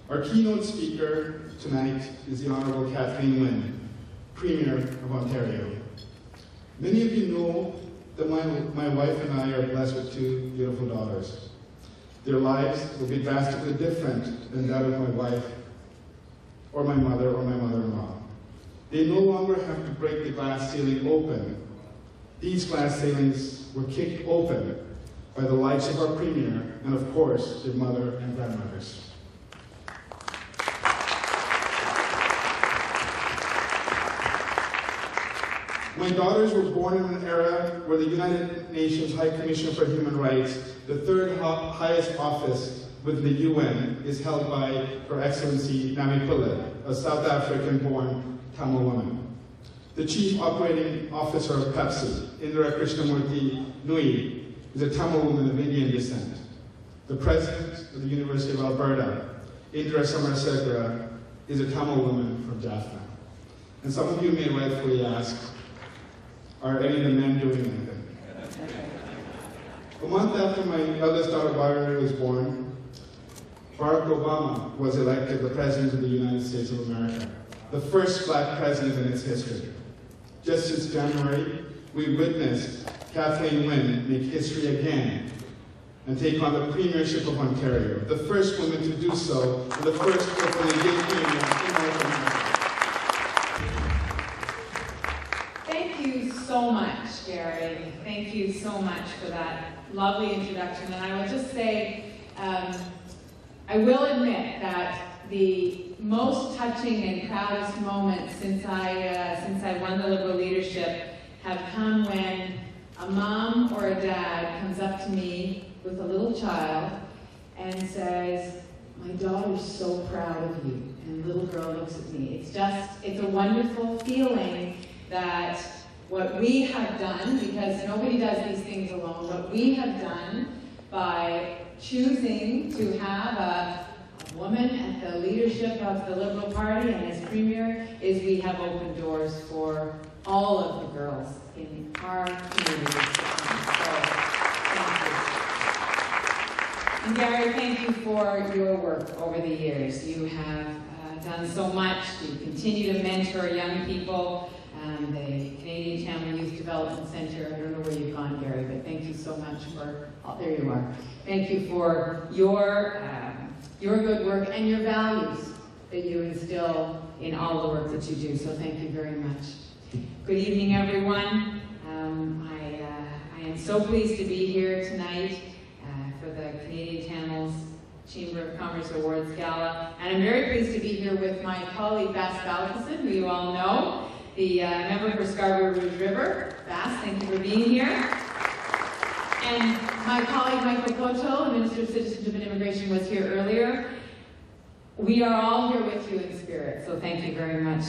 Our keynote speaker tonight is the Honorable Kathleen Wynne, Premier of Ontario. Many of you know that my wife and I are blessed with two beautiful daughters. Their lives will be drastically different than that of my wife, or my mother, or my mother-in-law. They no longer have to break the glass ceiling open. These glass ceilings were kicked open by the lives of our Premier and, of course, their mother and grandmothers. My daughters were born in an era where the United Nations High Commissioner for Human Rights, the third highest office with the UN, is held by Her Excellency Nami Pillay, a South African-born Tamil woman. The Chief Operating Officer of Pepsi, Indira Krishnamurti Nui, is a Tamil woman of Indian descent. The President of the University of Alberta, Indira Samarasekera, is a Tamil woman from Jaffna. And some of you may rightfully ask, are any of the men doing anything? A month after my eldest daughter Valerie was born, Barack Obama was elected the President of the United States of America, the first black president in its history. Just this January, we witnessed Kathleen Wynne make history again and take on the premiership of Ontario, the first woman to do so, and the first openly gay premier in North America. Thank you so much, Gary. Thank you so much for that lovely introduction. And I will just say, I will admit that the most touching and proudest moments since I won the Liberal leadership have come when a mom or a dad comes up to me with a little child and says, "My daughter's so proud of you." And the little girl looks at me. It's a wonderful feeling that what we have done, because nobody does these things alone, what we have done by choosing to have a woman at the leadership of the Liberal Party and as Premier is we have opened doors for all of the girls in our community. So, thank you. And Gary, thank you for your work over the years. You have done so much. You continue to mentor young people. The Canadian Tamil Youth Development Centre, I don't know where you've gone, Gary, but thank you so much for, oh, there you are. Thank you for your good work and your values that you instill in all the work that you do, so thank you very much. Good evening, everyone. I am so pleased to be here tonight for the Canadian Tamils Chamber of Commerce Awards Gala, and I'm very pleased to be here with my colleague, Bas Balkison, who you all know, the member for Scarborough Rouge River. Bas, thank you for being here. And my colleague, Michael Koto, the Minister of Citizenship and Immigration, was here earlier. We are all here with you in spirit, so thank you very much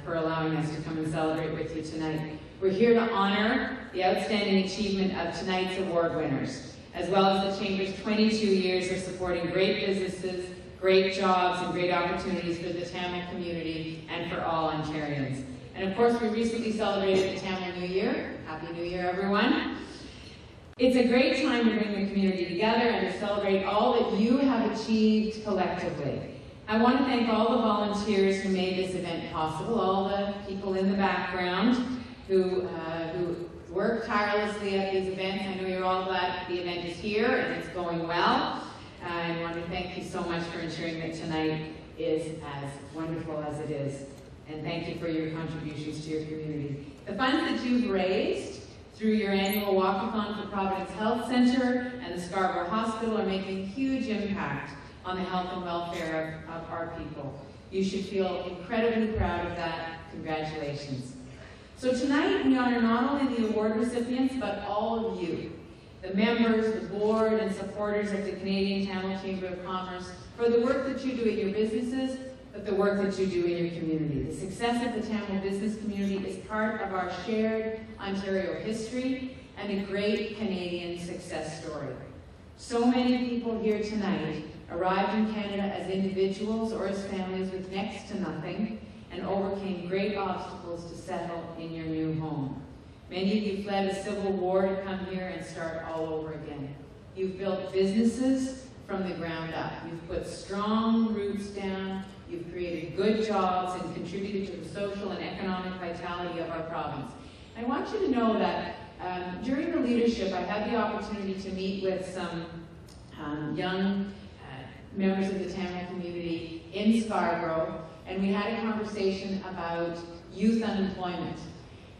for allowing us to come and celebrate with you tonight. We're here to honor the outstanding achievement of tonight's award winners, as well as the Chamber's 22 years of supporting great businesses, great jobs, and great opportunities for the Tamil community and for all Ontarians. And of course, we recently celebrated the Tamil New Year. Happy New Year, everyone. It's a great time to bring the community together and to celebrate all that you have achieved collectively. I want to thank all the volunteers who made this event possible, all the people in the background who work tirelessly at these events. I know you're all glad the event is here and it's going well. I want to thank you so much for ensuring that tonight is as wonderful as it is. And thank you for your contributions to your community. The funds that you've raised through your annual walkathon for Providence Health Centre and the Scarborough Hospital are making a huge impact on the health and welfare of our people. You should feel incredibly proud of that. Congratulations. So tonight we honor not only the award recipients, but all of you, the members, the board, and supporters of the Canadian Tamil Chamber of Commerce for the work that you do at your businesses, but the work that you do in your community. The success of the Tamil business community is part of our shared Ontario history and a great Canadian success story. So many people here tonight arrived in Canada as individuals or as families with next to nothing and overcame great obstacles to settle in your new home. Many of you fled a civil war to come here and start all over again. You've built businesses, from the ground up. You've put strong roots down, you've created good jobs and contributed to the social and economic vitality of our province. I want you to know that during the leadership, I had the opportunity to meet with some young members of the Tamil community in Scarborough, and we had a conversation about youth unemployment.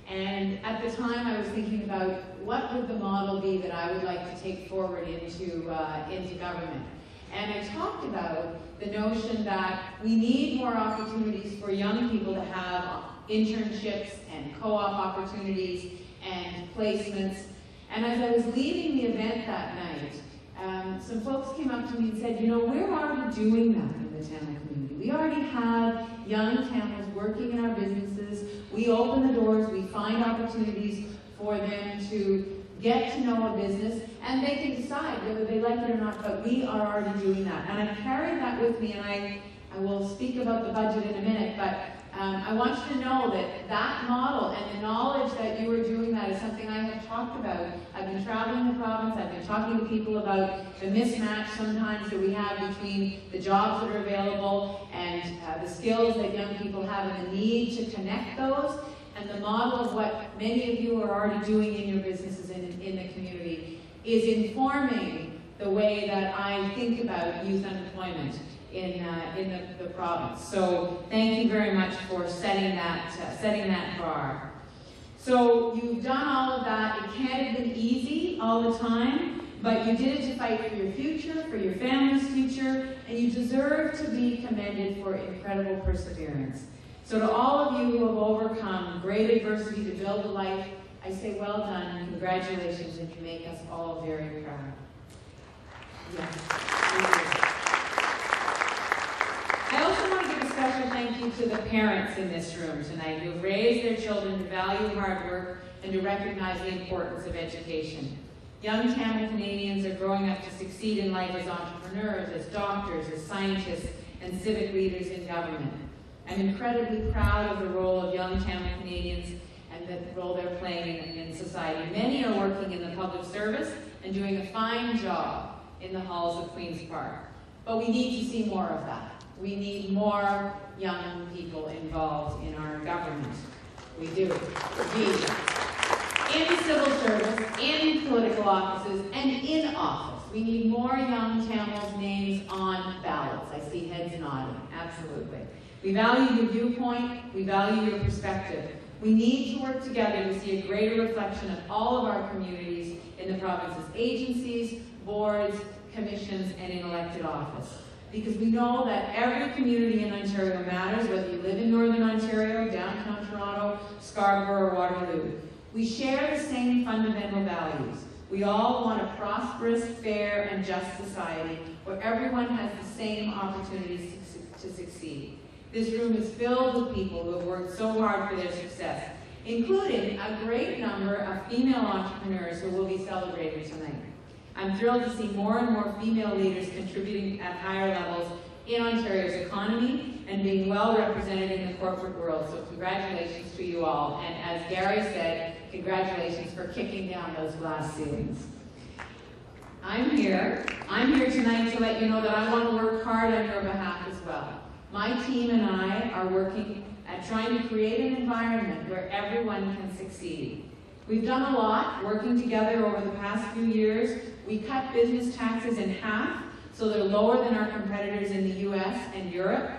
And at the time, I was thinking about what would the model be that I would like to take forward into government. And I talked about the notion that we need more opportunities for young people to have internships and co-op opportunities and placements. And as I was leaving the event that night, some folks came up to me and said, you know, we're already doing that in the Tamil community. We already have young Tamils working in our businesses. We open the doors, we find opportunities for them to get to know a business, and they can decide whether they like it or not, but we are already doing that. And I carried that with me, and I will speak about the budget in a minute, but I want you to know that that model and the knowledge that you are doing that is something I have talked about. I've been traveling the province, I've been talking to people about the mismatch sometimes that we have between the jobs that are available and the skills that young people have and the need to connect those. And the model of what many of you are already doing in your businesses and in the community is informing the way that I think about youth unemployment in the province. So thank you very much for setting that bar. So you've done all of that. It can't have been easy all the time, but you did it to fight for your future, for your family's future, and you deserve to be commended for incredible perseverance. So to all of you who have overcome great adversity to build a life, I say well done, and congratulations, and you make us all very proud. Yes. I also want to give a special thank you to the parents in this room tonight who have raised their children to value hard work and to recognize the importance of education. Young Tamil Canadians are growing up to succeed in life as entrepreneurs, as doctors, as scientists, and civic leaders in government. I'm incredibly proud of the role of young Tamil Canadians and the role they're playing in society. Many are working in the public service and doing a fine job in the halls of Queen's Park. But we need to see more of that. We need more young people involved in our government. We do. Indeed. In civil service, in political offices, and in office. We need more young Tamils' names on ballots. I see heads nodding. Absolutely. We value your viewpoint. We value your perspective. We need to work together to see a greater reflection of all of our communities in the province's agencies, boards, commissions, and in elected office. Because we know that every community in Ontario matters, whether you live in Northern Ontario, downtown Toronto, Scarborough, or Waterloo. We share the same fundamental values. We all want a prosperous, fair, and just society where everyone has the same opportunities to succeed. This room is filled with people who have worked so hard for their success, including a great number of female entrepreneurs who will be celebrated tonight. I'm thrilled to see more and more female leaders contributing at higher levels in Ontario's economy and being well represented in the corporate world. So congratulations to you all. And as Gary said, congratulations for kicking down those glass ceilings. I'm here tonight to let you know that I want to work hard on your behalf as well. My team and I are working at trying to create an environment where everyone can succeed. We've done a lot working together over the past few years. We cut business taxes in half, so they're lower than our competitors in the US and Europe.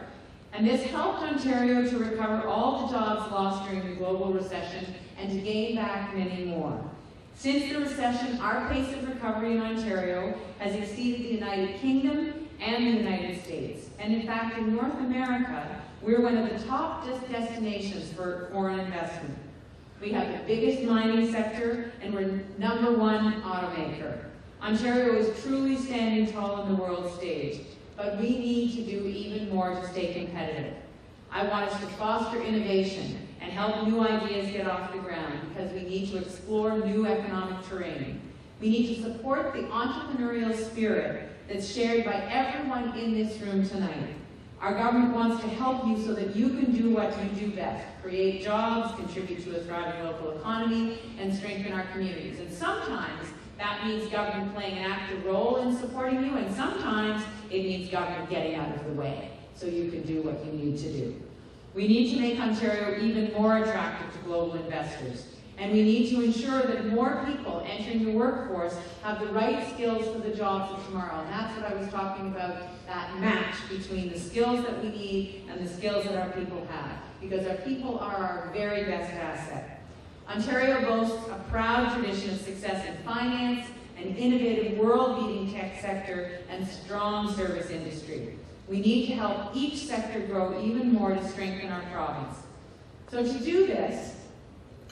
And this helped Ontario to recover all the jobs lost during the global recession and to gain back many more. Since the recession, our pace of recovery in Ontario has exceeded the United Kingdom and the United States. And in fact, in North America, we're one of the top destinations for foreign investment. We have the biggest mining sector, and we're #1 automaker. Ontario is truly standing tall on the world stage, but we need to do even more to stay competitive. I want us to foster innovation and help new ideas get off the ground because we need to explore new economic terrain. We need to support the entrepreneurial spirit that's shared by everyone in this room tonight. Our government wants to help you so that you can do what you do best, create jobs, contribute to a thriving local economy, and strengthen our communities. And sometimes That means government playing an active role in supporting you, and sometimes it means government getting out of the way so you can do what you need to do. We need to make Ontario even more attractive to global investors, and we need to ensure that more people entering the workforce have the right skills for the jobs of tomorrow. And that's what I was talking about, that match between the skills that we need and the skills that our people have, because our people are our very best asset. Ontario boasts a proud tradition of success in finance, an innovative world-leading tech sector, and strong service industry. We need to help each sector grow even more to strengthen our province. So to do this,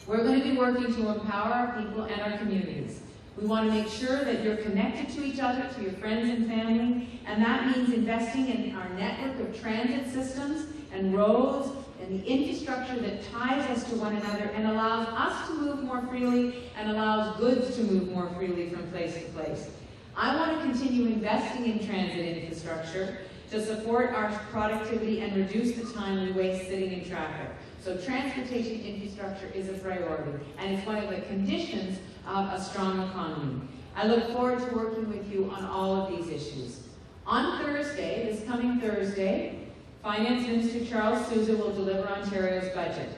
we're going to be working to empower our people and our communities. We want to make sure that you're connected to each other, to your friends and family, and that means investing in our network of transit systems and roads and the infrastructure that ties us to one another and allows us to move more freely and allows goods to move more freely from place to place. I want to continue investing in transit infrastructure to support our productivity and reduce the time we waste sitting in traffic. So transportation infrastructure is a priority, and it's one of the conditions of a strong economy. I look forward to working with you on all of these issues. On Thursday, this coming Thursday, Finance Minister Charles Sousa will deliver Ontario's budget.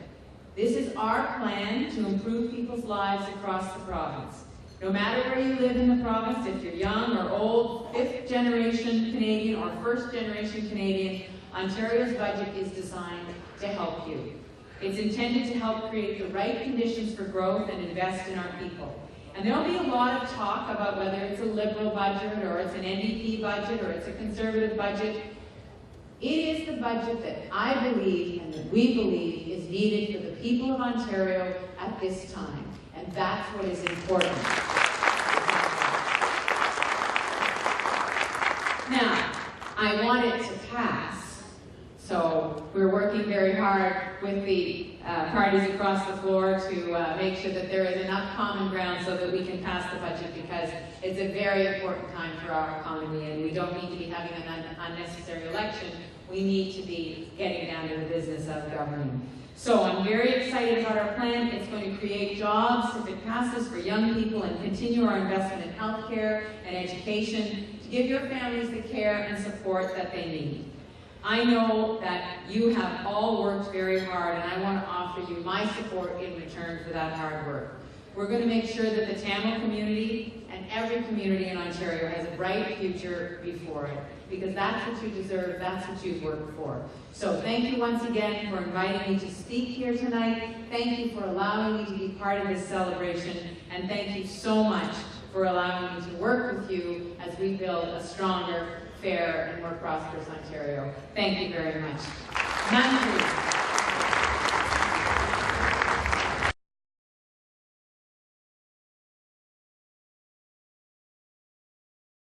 This is our plan to improve people's lives across the province. No matter where you live in the province, if you're young or old, fifth-generation Canadian or first-generation Canadian, Ontario's budget is designed to help you. It's intended to help create the right conditions for growth and invest in our people. And there will be a lot of talk about whether it's a Liberal budget or it's an NDP budget or it's a Conservative budget. It is the budget that I believe and that we believe is needed for the people of Ontario at this time. And that's what is important. Now, I want it to pass. So we're working very hard with the parties across the floor to make sure that there is enough common ground so that we can pass the budget, because it's a very important time for our economy and we don't need to be having an unnecessary election. We need to be getting down to the business of governing. So I'm very excited about our plan. It's going to create jobs if it passes for young people and continue our investment in healthcare and education to give your families the care and support that they need. I know that you have all worked very hard, and I want to offer you my support in return for that hard work. We're going to make sure that the Tamil community and every community in Ontario has a bright future before it, because that's what you deserve, that's what you've worked for. So thank you once again for inviting me to speak here tonight. Thank you for allowing me to be part of this celebration, and thank you so much for allowing me to work with you as we build a stronger, fair, and more prosperous Ontario. Thank you very much. Nandri.